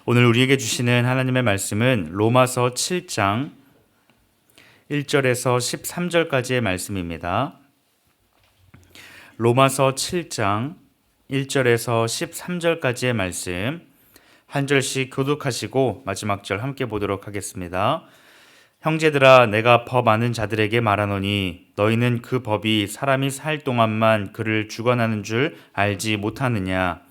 오늘 우리에게 주시는 하나님의 말씀은 로마서 7장 1절에서 13절까지의 말씀입니다. 로마서 7장 1절에서 13절까지의 말씀 한 절씩 교독하시고 마지막 절 함께 보도록 하겠습니다. 형제들아, 내가 법 아는 자들에게 말하노니 너희는 그 법이 사람이 살 동안만 그를 주관하는 줄 알지 못하느냐.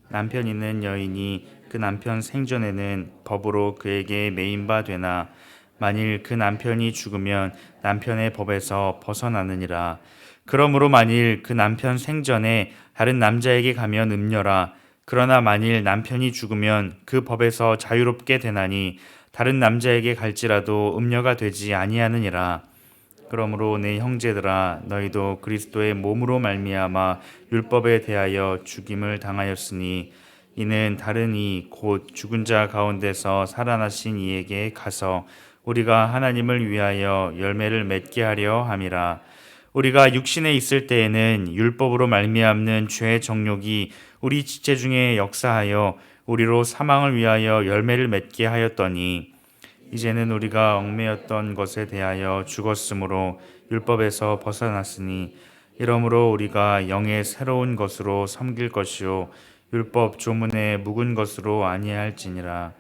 남편 있는 여인이 그 남편 생전에는 법으로 그에게 매인 바 되나 만일 그 남편이 죽으면 남편의 법에서 벗어나느니라. 그러므로 만일 그 남편 생전에 다른 남자에게 가면 음녀라. 그러나 만일 남편이 죽으면 그 법에서 자유롭게 되나니 다른 남자에게 갈지라도 음녀가 되지 아니하느니라. 그러므로 내 형제들아, 너희도 그리스도의 몸으로 말미암아 율법에 대하여 죽임을 당하였으니 이는 다른 이 곧 죽은 자 가운데서 살아나신 이에게 가서 우리가 하나님을 위하여 열매를 맺게 하려 함이라. 우리가 육신에 있을 때에는 율법으로 말미암는 죄의 정욕이 우리 지체 중에 역사하여 우리로 사망을 위하여 열매를 맺게 하였더니 이제는 우리가 얽매였던 것에 대하여 죽었으므로 율법에서 벗어났으니 이러므로 우리가 영의 새로운 것으로 섬길 것이요 율법 조문에 묵은 것으로 아니할지니라.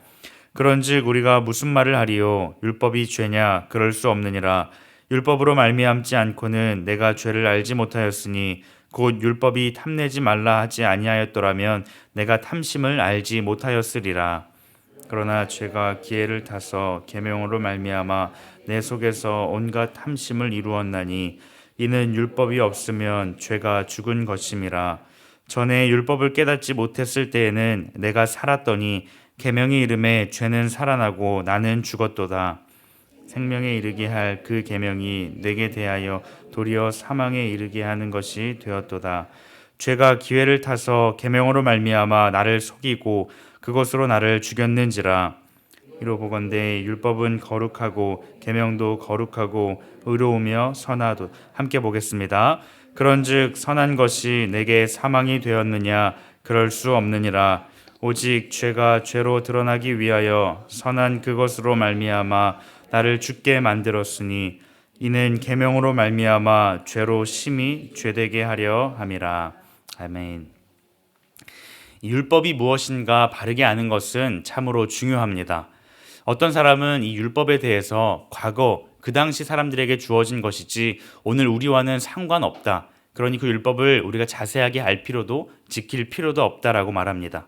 그런즉 우리가 무슨 말을 하리요? 율법이 죄냐? 그럴 수 없느니라. 율법으로 말미암지 않고는 내가 죄를 알지 못하였으니 곧 율법이 탐내지 말라 하지 아니하였더라면 내가 탐심을 알지 못하였으리라. 그러나 죄가 기회를 타서 계명으로 말미암아 내 속에서 온갖 탐심을 이루었나니 이는 율법이 없으면 죄가 죽은 것임이라. 전에 율법을 깨닫지 못했을 때에는 내가 살았더니 계명이 이름에 죄는 살아나고 나는 죽었도다. 생명에 이르게 할 그 계명이 내게 대하여 도리어 사망에 이르게 하는 것이 되었도다. 죄가 기회를 타서 계명으로 말미암아 나를 속이고 그것으로 나를 죽였는지라. 이로 보건대 율법은 거룩하고 계명도 거룩하고 의로우며 선하도. 함께 보겠습니다. 그런즉 선한 것이 내게 사망이 되었느냐? 그럴 수 없느니라. 오직 죄가 죄로 드러나기 위하여 선한 그것으로 말미암아 나를 죽게 만들었으니 이는 계명으로 말미암아 죄로 심히 죄되게 하려 함이라. 아멘. 율법이 무엇인가 바르게 아는 것은 참으로 중요합니다. 어떤 사람은 이 율법에 대해서 과거 그 당시 사람들에게 주어진 것이지 오늘 우리와는 상관없다. 그러니 그 율법을 우리가 자세하게 알 필요도 지킬 필요도 없다라고 말합니다.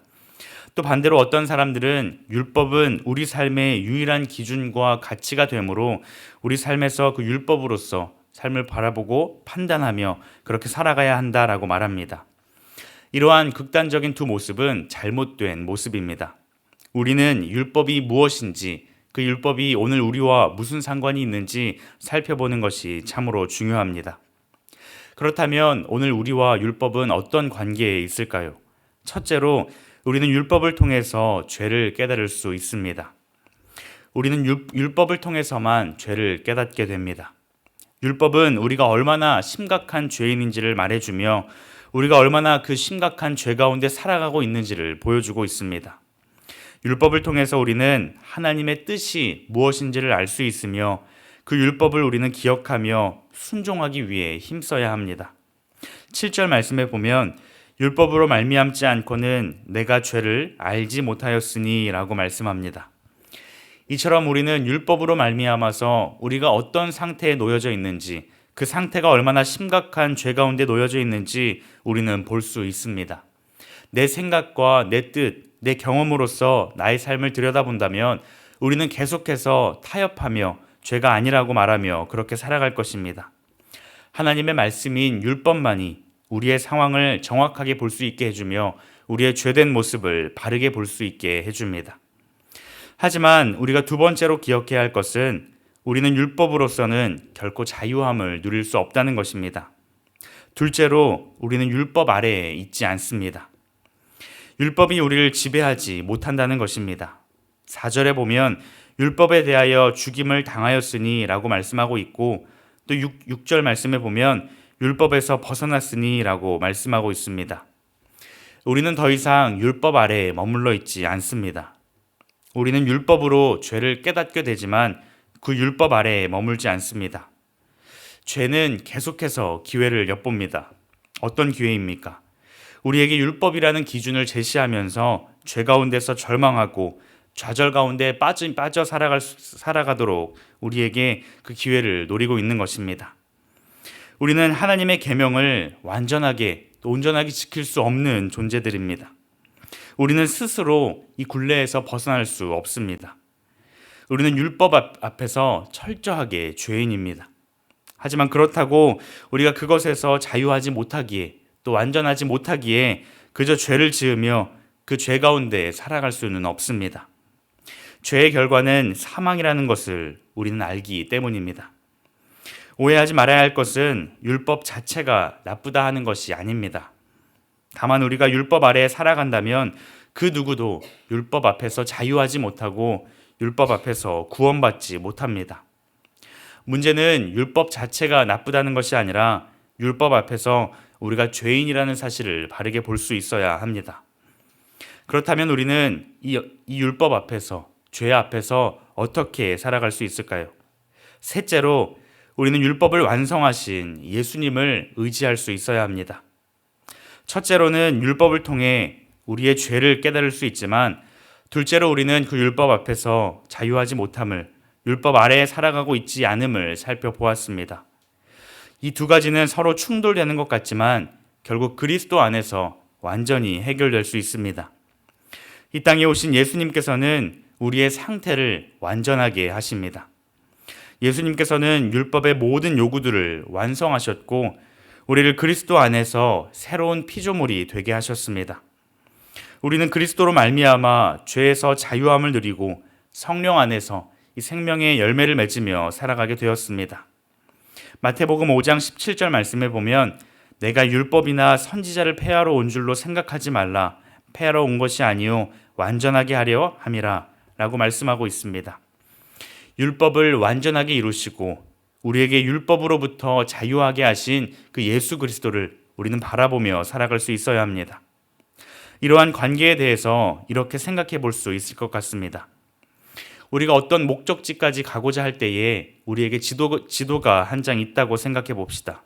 또 반대로 어떤 사람들은 율법은 우리 삶의 유일한 기준과 가치가 되므로 우리 삶에서 그 율법으로서 삶을 바라보고 판단하며 그렇게 살아가야 한다라고 말합니다. 이러한 극단적인 두 모습은 잘못된 모습입니다. 우리는 율법이 무엇인지, 그 율법이 오늘 우리와 무슨 상관이 있는지 살펴보는 것이 참으로 중요합니다. 그렇다면 오늘 우리와 율법은 어떤 관계에 있을까요? 첫째로 우리는 율법을 통해서 죄를 깨달을 수 있습니다. 우리는 율법을 통해서만 죄를 깨닫게 됩니다. 율법은 우리가 얼마나 심각한 죄인인지를 말해주며 우리가 얼마나 그 심각한 죄 가운데 살아가고 있는지를 보여주고 있습니다. 율법을 통해서 우리는 하나님의 뜻이 무엇인지를 알 수 있으며 그 율법을 우리는 기억하며 순종하기 위해 힘써야 합니다. 7절 말씀에 보면 율법으로 말미암지 않고는 내가 죄를 알지 못하였으니 라고 말씀합니다. 이처럼 우리는 율법으로 말미암아서 우리가 어떤 상태에 놓여져 있는지, 그 상태가 얼마나 심각한 죄 가운데 놓여져 있는지 우리는 볼 수 있습니다. 내 생각과 내 뜻, 내 경험으로서 나의 삶을 들여다본다면 우리는 계속해서 타협하며 죄가 아니라고 말하며 그렇게 살아갈 것입니다. 하나님의 말씀인 율법만이 우리의 상황을 정확하게 볼 수 있게 해주며 우리의 죄된 모습을 바르게 볼 수 있게 해줍니다. 하지만 우리가 두 번째로 기억해야 할 것은 우리는 율법으로서는 결코 자유함을 누릴 수 없다는 것입니다. 둘째로 우리는 율법 아래에 있지 않습니다. 율법이 우리를 지배하지 못한다는 것입니다. 4절에 보면 율법에 대하여 죽임을 당하였으니 라고 말씀하고 있고 또 6절 말씀에 보면 율법에서 벗어났으니 라고 말씀하고 있습니다. 우리는 더 이상 율법 아래에 머물러 있지 않습니다. 우리는 율법으로 죄를 깨닫게 되지만 그 율법 아래에 머물지 않습니다. 죄는 계속해서 기회를 엿봅니다. 어떤 기회입니까? 우리에게 율법이라는 기준을 제시하면서 죄 가운데서 절망하고 좌절 가운데 빠져 살아가도록 우리에게 그 기회를 노리고 있는 것입니다. 우리는 하나님의 계명을 완전하게 또 온전하게 지킬 수 없는 존재들입니다. 우리는 스스로 이 굴레에서 벗어날 수 없습니다. 우리는 율법 앞에서 철저하게 죄인입니다. 하지만 그렇다고 우리가 그것에서 자유하지 못하기에 또 완전하지 못하기에 그저 죄를 지으며 그 죄 가운데 살아갈 수는 없습니다. 죄의 결과는 사망이라는 것을 우리는 알기 때문입니다. 오해하지 말아야 할 것은 율법 자체가 나쁘다 하는 것이 아닙니다. 다만 우리가 율법 아래에 살아간다면 그 누구도 율법 앞에서 자유하지 못하고 율법 앞에서 구원받지 못합니다. 문제는 율법 자체가 나쁘다는 것이 아니라 율법 앞에서 우리가 죄인이라는 사실을 바르게 볼 수 있어야 합니다. 그렇다면 우리는 이 율법 앞에서, 죄 앞에서 어떻게 살아갈 수 있을까요? 셋째로 우리는 율법을 완성하신 예수님을 의지할 수 있어야 합니다. 첫째로는 율법을 통해 우리의 죄를 깨달을 수 있지만 둘째로 우리는 그 율법 앞에서 자유하지 못함을, 율법 아래에 살아가고 있지 않음을 살펴보았습니다. 이 두 가지는 서로 충돌되는 것 같지만 결국 그리스도 안에서 완전히 해결될 수 있습니다. 이 땅에 오신 예수님께서는 우리의 상태를 완전하게 하십니다. 예수님께서는 율법의 모든 요구들을 완성하셨고 우리를 그리스도 안에서 새로운 피조물이 되게 하셨습니다. 우리는 그리스도로 말미암아 죄에서 자유함을 누리고 성령 안에서 이 생명의 열매를 맺으며 살아가게 되었습니다. 마태복음 5장 17절 말씀에 보면 내가 율법이나 선지자를 폐하러 온 줄로 생각하지 말라. 폐하러 온 것이 아니요 완전하게 하려 함이라 라고 말씀하고 있습니다. 율법을 완전하게 이루시고 우리에게 율법으로부터 자유하게 하신 그 예수 그리스도를 우리는 바라보며 살아갈 수 있어야 합니다. 이러한 관계에 대해서 이렇게 생각해 볼 수 있을 것 같습니다. 우리가 어떤 목적지까지 가고자 할 때에 우리에게 지도가 한 장 있다고 생각해 봅시다.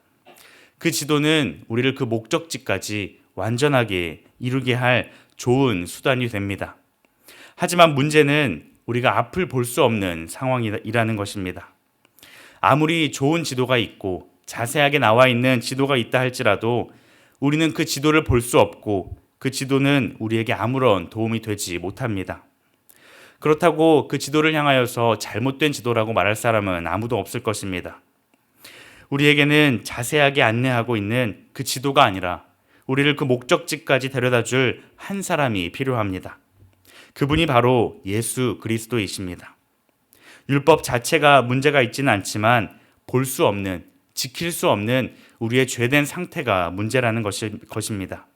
그 지도는 우리를 그 목적지까지 완전하게 이루게 할 좋은 수단이 됩니다. 하지만 문제는 우리가 앞을 볼 수 없는 상황이라는 것입니다. 아무리 좋은 지도가 있고 자세하게 나와 있는 지도가 있다 할지라도 우리는 그 지도를 볼 수 없고 그 지도는 우리에게 아무런 도움이 되지 못합니다. 그렇다고 그 지도를 향하여서 잘못된 지도라고 말할 사람은 아무도 없을 것입니다. 우리에게는 자세하게 안내하고 있는 그 지도가 아니라 우리를 그 목적지까지 데려다 줄 한 사람이 필요합니다. 그분이 바로 예수 그리스도이십니다. 율법 자체가 문제가 있지는 않지만 볼 수 없는, 지킬 수 없는 우리의 죄된 상태가 문제라는 것입니다.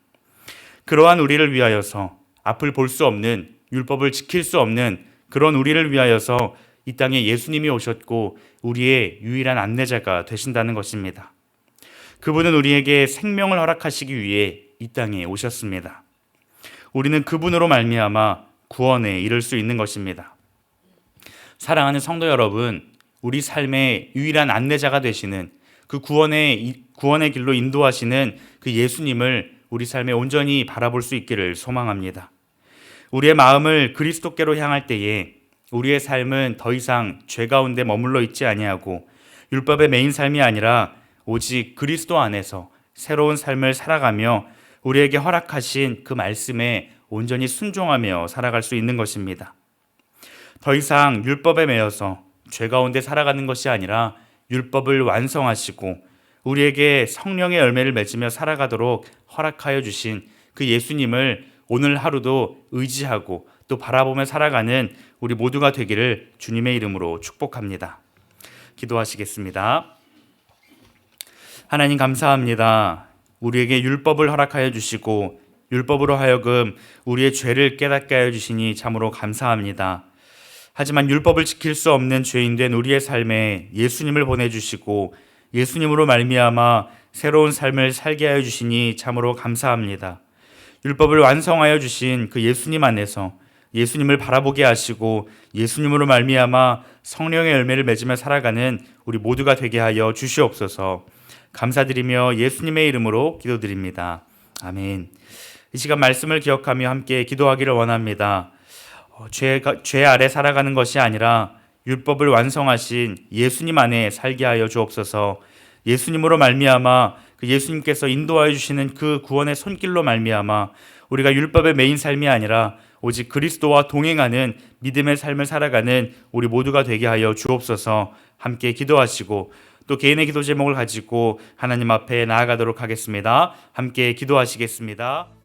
그러한 우리를 위하여서 앞을 볼 수 없는, 율법을 지킬 수 없는 그런 우리를 위하여서 이 땅에 예수님이 오셨고 우리의 유일한 안내자가 되신다는 것입니다. 그분은 우리에게 생명을 허락하시기 위해 이 땅에 오셨습니다. 우리는 그분으로 말미암아 구원에 이를 수 있는 것입니다. 사랑하는 성도 여러분, 우리 삶의 유일한 안내자가 되시는 그 구원의 길로 인도하시는 그 예수님을 우리 삶에 온전히 바라볼 수 있기를 소망합니다. 우리의 마음을 그리스도께로 향할 때에 우리의 삶은 더 이상 죄 가운데 머물러 있지 아니하고 율법의 매인 삶이 아니라 오직 그리스도 안에서 새로운 삶을 살아가며 우리에게 허락하신 그 말씀에 온전히 순종하며 살아갈 수 있는 것입니다. 더 이상 율법에 매여서 죄 가운데 살아가는 것이 아니라 율법을 완성하시고 우리에게 성령의 열매를 맺으며 살아가도록 허락하여 주신 그 예수님을 오늘 하루도 의지하고 또 바라보며 살아가는 우리 모두가 되기를 주님의 이름으로 축복합니다. 기도하시겠습니다. 하나님 감사합니다. 우리에게 율법을 허락하여 주시고 율법으로 하여금 우리의 죄를 깨닫게 하여 주시니 참으로 감사합니다. 하지만 율법을 지킬 수 없는 죄인된 우리의 삶에 예수님을 보내주시고 예수님으로 말미암아 새로운 삶을 살게 하여 주시니 참으로 감사합니다. 율법을 완성하여 주신 그 예수님 안에서 예수님을 바라보게 하시고 예수님으로 말미암아 성령의 열매를 맺으며 살아가는 우리 모두가 되게 하여 주시옵소서. 감사드리며 예수님의 이름으로 기도드립니다. 아멘. 이 시간 말씀을 기억하며 함께 기도하기를 원합니다. 죄 아래 살아가는 것이 아니라 율법을 완성하신 예수님 안에 살게 하여 주옵소서. 예수님으로 말미암아 그 예수님께서 인도하여 주시는 그 구원의 손길로 말미암아 우리가 율법의 매인 삶이 아니라 오직 그리스도와 동행하는 믿음의 삶을 살아가는 우리 모두가 되게 하여 주옵소서. 함께 기도하시고 또 개인의 기도 제목을 가지고 하나님 앞에 나아가도록 하겠습니다. 함께 기도하시겠습니다.